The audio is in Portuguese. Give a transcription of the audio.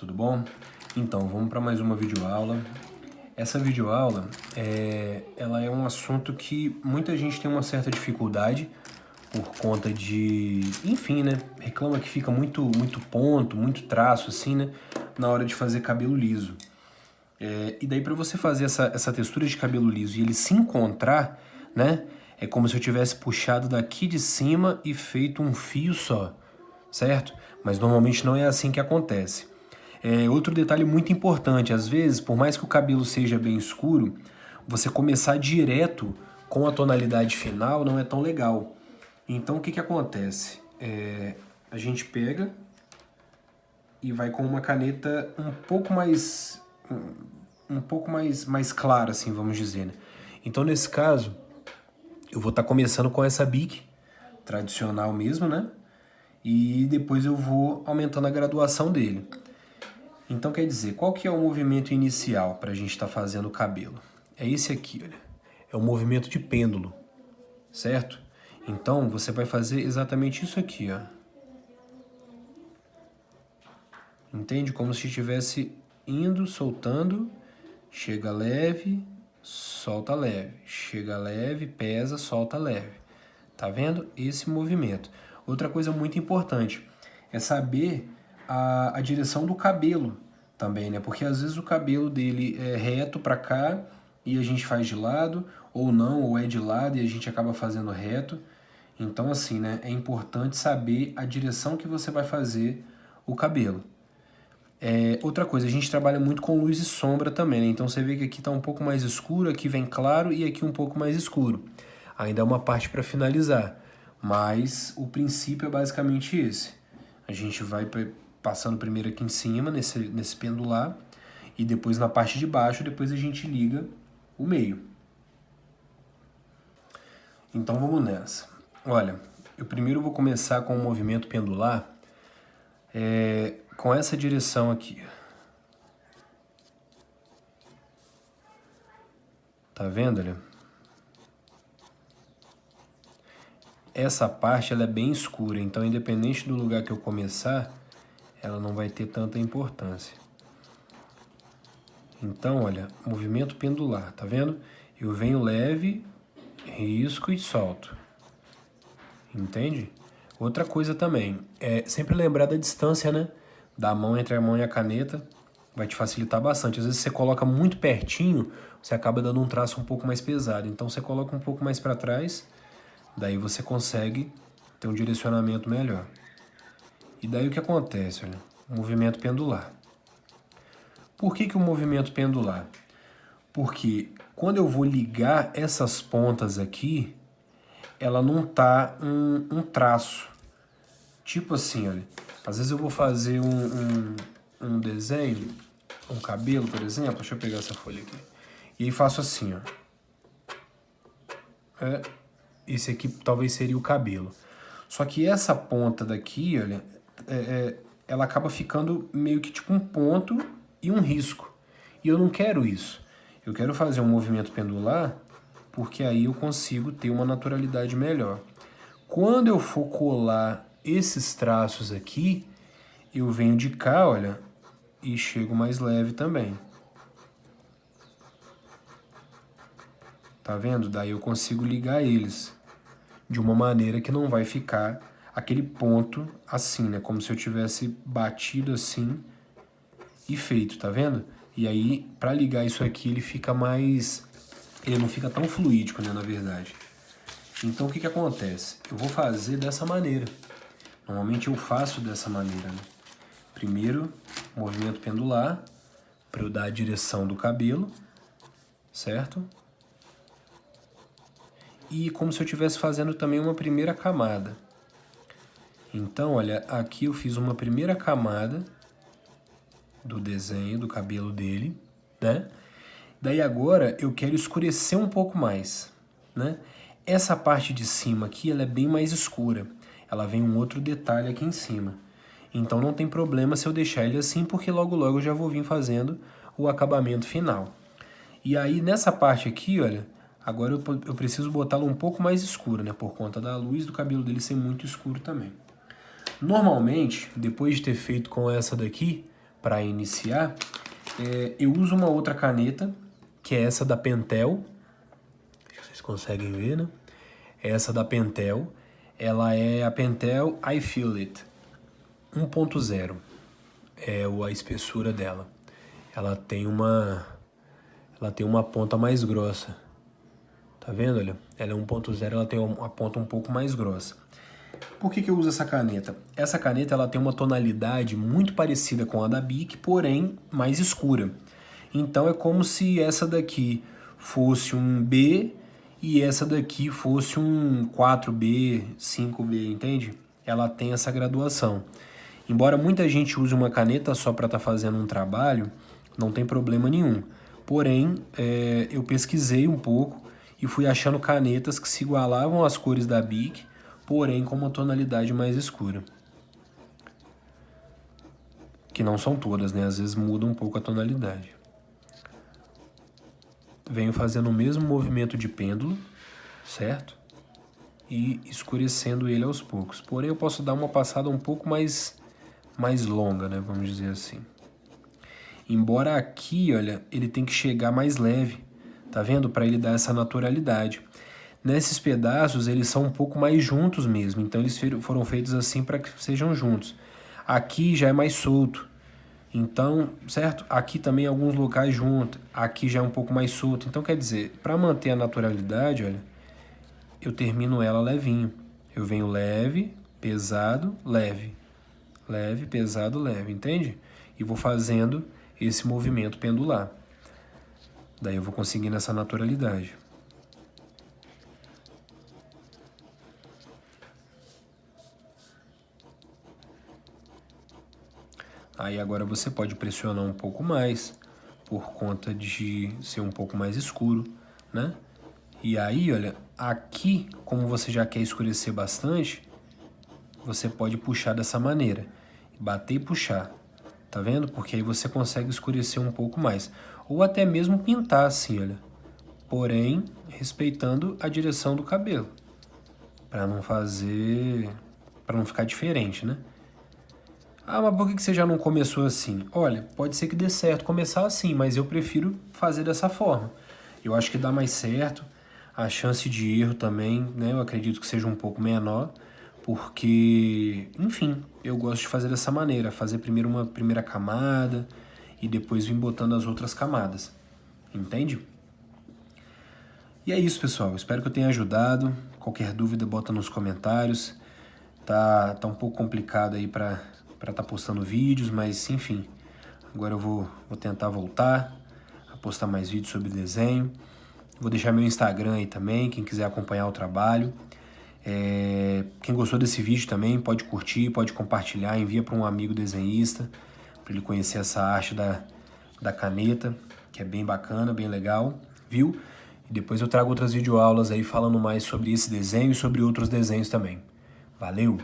Tudo bom? Então, vamos para mais uma videoaula. Essa videoaula, ela é um assunto que muita gente tem uma certa dificuldade por conta de, enfim, né? Reclama que fica muito ponto, muito traço, assim, né? Na hora de fazer cabelo liso. E daí para você fazer essa textura de cabelo liso e ele se encontrar, né? É como se eu tivesse puxado daqui de cima e feito um fio só, certo? Mas normalmente não é assim que acontece. Outro detalhe muito importante, às vezes, por mais que o cabelo seja bem escuro, você começar direto com a tonalidade final não é tão legal. Então o que acontece? A gente pega e vai com uma caneta um pouco mais clara, assim, vamos dizer, né? Então nesse caso, eu vou estar começando com essa Bic tradicional mesmo, né? E depois eu vou aumentando a graduação dele. Então quer dizer, qual que é o movimento inicial para a gente estar fazendo o cabelo? É esse aqui, olha. É o movimento de pêndulo, certo? Então você vai fazer exatamente isso aqui, ó. Entende? Como se estivesse indo, soltando, chega leve, solta leve, chega leve, pesa, solta leve. Tá vendo? Esse movimento. Outra coisa muito importante é saber a direção do cabelo também, né? Porque às vezes o cabelo dele é reto para cá e a gente faz de lado, ou não, ou é de lado e a gente acaba fazendo reto. Então, assim, né? É importante saber a direção que você vai fazer o cabelo. Outra coisa, a gente trabalha muito com luz e sombra também, né? Então você vê que aqui está um pouco mais escuro, aqui vem claro e aqui um pouco mais escuro. Ainda é uma parte para finalizar, mas o princípio é basicamente esse. A gente vai passando primeiro aqui em cima, nesse pendular, e depois na parte de baixo, depois a gente liga o meio. Então vamos nessa. Olha, eu primeiro vou começar com o movimento pendular, com essa direção aqui. Tá vendo, olha? Essa parte ela é bem escura, então independente do lugar que eu começar, ela não vai ter tanta importância. Então, olha, movimento pendular, tá vendo? Eu venho leve, risco e solto. Entende? Outra coisa também, é sempre lembrar da distância, né? Da mão entre a mão e a caneta, vai te facilitar bastante. Às vezes você coloca muito pertinho, você acaba dando um traço um pouco mais pesado. Então você coloca um pouco mais para trás, daí você consegue ter um direcionamento melhor. E daí o que acontece, olha? Movimento pendular. Por que o movimento pendular? Porque quando eu vou ligar essas pontas aqui, ela não tá um traço. Tipo assim, olha. Às vezes eu vou fazer um desenho, um cabelo, por exemplo. Deixa eu pegar essa folha aqui. E aí faço assim, ó. Esse aqui talvez seria o cabelo. Só que essa ponta daqui, olha, ela acaba ficando meio que tipo um ponto e um risco. E eu não quero isso. Eu quero fazer um movimento pendular porque aí eu consigo ter uma naturalidade melhor. Quando eu for colar esses traços aqui, eu venho de cá, olha, e chego mais leve também. Tá vendo? Daí eu consigo ligar eles de uma maneira que não vai ficar aquele ponto assim, né? Como se eu tivesse batido assim e feito, tá vendo? E aí, para ligar isso aqui, ele fica mais... Ele não fica tão fluídico, né, na verdade. Então, o que acontece? Eu vou fazer dessa maneira. Normalmente eu faço dessa maneira, né? Primeiro, movimento pendular, para eu dar a direção do cabelo, certo? E como se eu estivesse fazendo também uma primeira camada. Então, olha, aqui eu fiz uma primeira camada do desenho, do cabelo dele, né? Daí agora eu quero escurecer um pouco mais, né? Essa parte de cima aqui, ela é bem mais escura. Ela vem um outro detalhe aqui em cima. Então não tem problema se eu deixar ele assim, porque logo logo eu já vou vir fazendo o acabamento final. E aí nessa parte aqui, olha, agora eu preciso botá-lo um pouco mais escuro, né? Por conta da luz do cabelo dele ser muito escuro também. Normalmente, depois de ter feito com essa daqui, para iniciar, eu uso uma outra caneta, que é essa da Pentel. Vocês conseguem ver, né? Essa da Pentel, ela é a Pentel I Feel It 1.0, é a espessura dela. Ela tem uma ponta mais grossa, tá vendo? Olha, ela é 1.0, ela tem uma ponta um pouco mais grossa. Por que eu uso essa caneta? Essa caneta ela tem uma tonalidade muito parecida com a da Bic, porém mais escura. Então é como se essa daqui fosse um B e essa daqui fosse um 4B, 5B, entende? Ela tem essa graduação. Embora muita gente use uma caneta só para estar fazendo um trabalho, não tem problema nenhum. Porém, eu pesquisei um pouco e fui achando canetas que se igualavam às cores da Bic, porém com uma tonalidade mais escura. Que não são todas, né? Às vezes muda um pouco a tonalidade. Venho fazendo o mesmo movimento de pêndulo, certo? E escurecendo ele aos poucos. Porém, eu posso dar uma passada um pouco mais longa, né? Vamos dizer assim. Embora aqui, olha, ele tem que chegar mais leve, tá vendo? Para ele dar essa naturalidade. Nesses pedaços, eles são um pouco mais juntos mesmo, então eles foram feitos assim para que sejam juntos. Aqui já é mais solto, então, certo? Aqui também alguns locais junto, aqui já é um pouco mais solto. Então, quer dizer, para manter a naturalidade, olha, eu termino ela levinho. Eu venho leve, pesado, leve. Leve, pesado, leve, entende? E vou fazendo esse movimento pendular. Daí eu vou conseguindo essa naturalidade. Aí agora você pode pressionar um pouco mais, por conta de ser um pouco mais escuro, né? E aí, olha, aqui, como você já quer escurecer bastante, você pode puxar dessa maneira. Bater e puxar, tá vendo? Porque aí você consegue escurecer um pouco mais. Ou até mesmo pintar assim, olha. Porém, respeitando a direção do cabelo. Para não ficar diferente, né? Ah, mas por que você já não começou assim? Olha, pode ser que dê certo começar assim, mas eu prefiro fazer dessa forma. Eu acho que dá mais certo, a chance de erro também, né? Eu acredito que seja um pouco menor, porque, enfim, eu gosto de fazer dessa maneira, fazer primeiro uma primeira camada e depois vir botando as outras camadas, entende? E é isso, pessoal, espero que eu tenha ajudado. Qualquer dúvida, bota nos comentários. Tá um pouco complicado aí para estar postando vídeos, mas enfim, agora eu vou tentar voltar a postar mais vídeos sobre desenho. Vou deixar meu Instagram aí também, quem quiser acompanhar o trabalho. Quem gostou desse vídeo também pode curtir, pode compartilhar, envia para um amigo desenhista, para ele conhecer essa arte da caneta, que é bem bacana, bem legal, viu? E depois eu trago outras videoaulas aí falando mais sobre esse desenho e sobre outros desenhos também. Valeu!